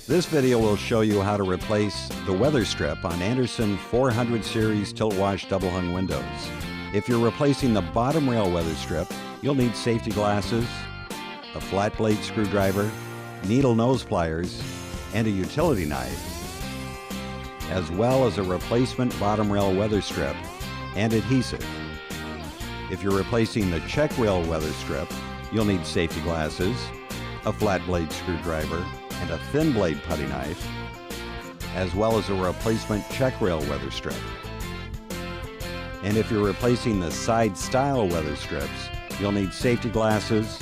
This video will show you how to replace the Weatherstrip on Andersen 400 series tilt-wash double-hung windows. If you're replacing the bottom rail Weatherstrip, you'll need safety glasses, a flat blade screwdriver, needle nose pliers, and a utility knife, as well as a replacement bottom rail Weatherstrip and adhesive. If you're replacing the check rail Weatherstrip, you'll need safety glasses, a flat blade screwdriver, and a thin blade putty knife, as well as a replacement check rail Weatherstrip. And if you're replacing the side stile Weatherstrips, you'll need safety glasses,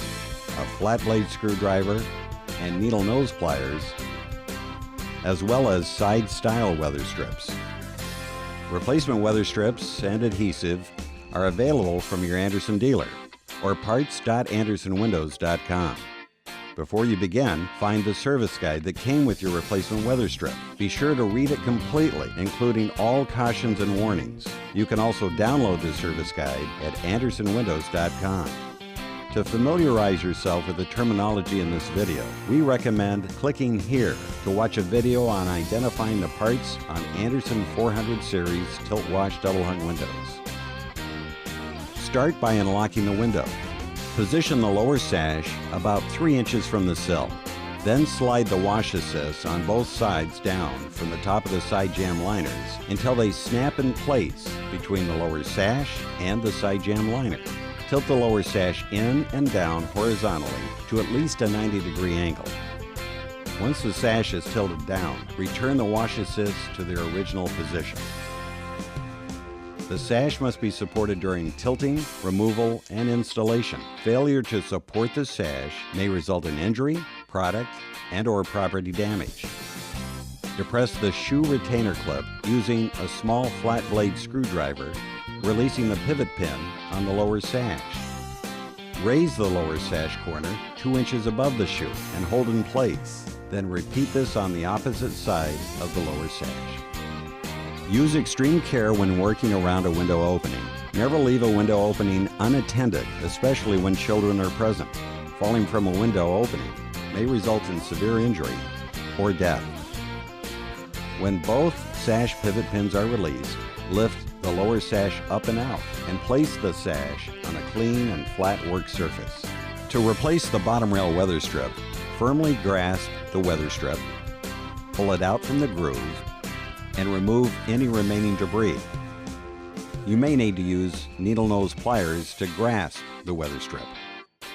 a flat blade screwdriver, and needle nose pliers, as well as side stile Weatherstrips. Replacement Weatherstrips and adhesive are available from your Andersen dealer or parts.andersenwindows.com. Before you begin, find the service guide that came with your replacement Weatherstrip. Be sure to read it completely, including all cautions and warnings. You can also download the service guide at andersenwindows.com. To familiarize yourself with the terminology in this video, we recommend clicking here to watch a video on identifying the parts on Andersen 400 series tilt-wash double-hung windows. Start by unlocking the window. Position the lower sash about 3 inches from the sill. Then slide the wash assist on both sides down from the top of the side jamb liners until they snap in place between the lower sash and the side jamb liner. Tilt the lower sash in and down horizontally to at least a 90-degree angle. Once the sash is tilted down, return the wash assist to their original position. The sash must be supported during tilting, removal, and installation. Failure to support the sash may result in injury, product, and/or property damage. Depress the shoe retainer clip using a small flat blade screwdriver, releasing the pivot pin on the lower sash. Raise the lower sash corner 2 inches above the shoe and hold in place. Then repeat this on the opposite side of the lower sash. Use extreme care when working around a window opening. Never leave a window opening unattended, especially when children are present. Falling from a window opening may result in severe injury or death. When both sash pivot pins are released, lift the lower sash up and out and place the sash on a clean and flat work surface. To replace the bottom rail Weatherstrip, firmly grasp the Weatherstrip, pull it out from the groove, and remove any remaining debris. You may need to use needle nose pliers to grasp the Weatherstrip.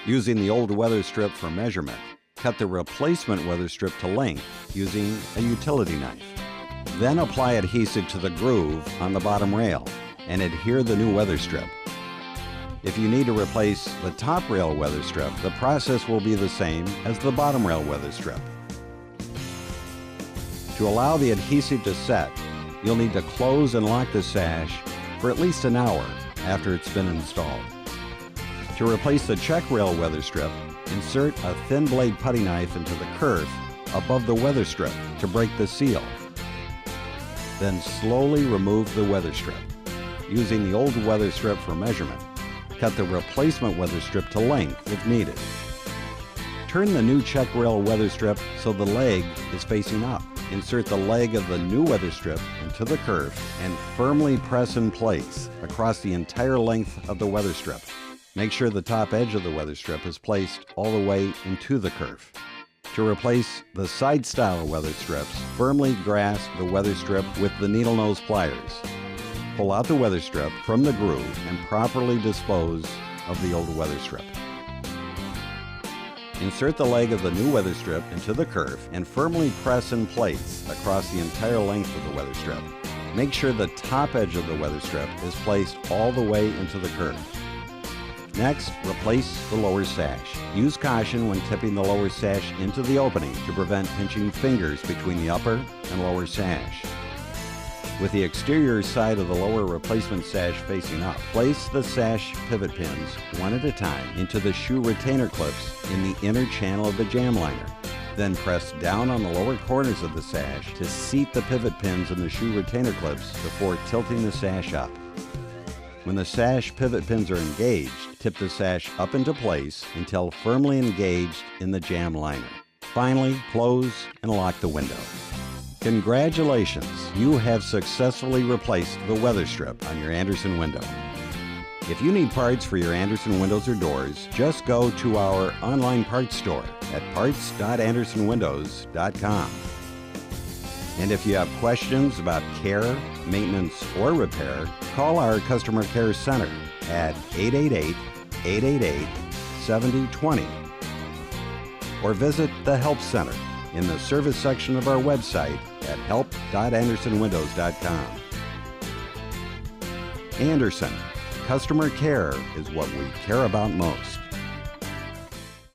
Using the old Weatherstrip for measurement, cut the replacement Weatherstrip to length using a utility knife. Then apply adhesive to the groove on the bottom rail and adhere the new Weatherstrip. If you need to replace the top rail Weatherstrip, the process will be the same as the bottom rail Weatherstrip. To allow the adhesive to set, you'll need to close and lock the sash for at least an hour after it's been installed. To replace the check rail Weatherstrip, insert a thin blade putty knife into the KERF above the Weatherstrip to break the seal. Then slowly remove the Weatherstrip. Using the old Weatherstrip for measurement, cut the replacement Weatherstrip to length if needed. Turn the new check rail Weatherstrip so the leg is facing up. Insert the leg of the new Weatherstrip into the KERF and firmly press in place across the entire length of the Weatherstrip. Make sure the top edge of the Weatherstrip is placed all the way into the KERF. To replace the side stile Weatherstrips, firmly grasp the Weatherstrip with the needle nose pliers. Pull out the Weatherstrip from the groove and properly dispose of the old Weatherstrip. Insert the leg of the new Weatherstrip into the KERF and firmly press in place across the entire length of the Weatherstrip. Make sure the top edge of the Weatherstrip is placed all the way into the KERF. Next, replace the lower sash. Use caution when tipping the lower sash into the opening to prevent pinching fingers between the upper and lower sash. With the exterior side of the lower replacement sash facing up, place the sash pivot pins one at a time into the shoe retainer clips in the inner channel of the jamb liner. Then press down on the lower corners of the sash to seat the pivot pins in the shoe retainer clips before tilting the sash up. When the sash pivot pins are engaged, tip the sash up into place until firmly engaged in the jamb liner. Finally, close and lock the window. Congratulations! You have successfully replaced the weather strip on your Andersen window. If you need parts for your Andersen windows or doors, just go to our online parts store at parts.andersenwindows.com. And if you have questions about care, maintenance, or repair, call our Customer Care Center at 888-888-7020 or visit the Help Center in the service section of our website at help.andersenwindows.com. Andersen, customer care is what we care about most.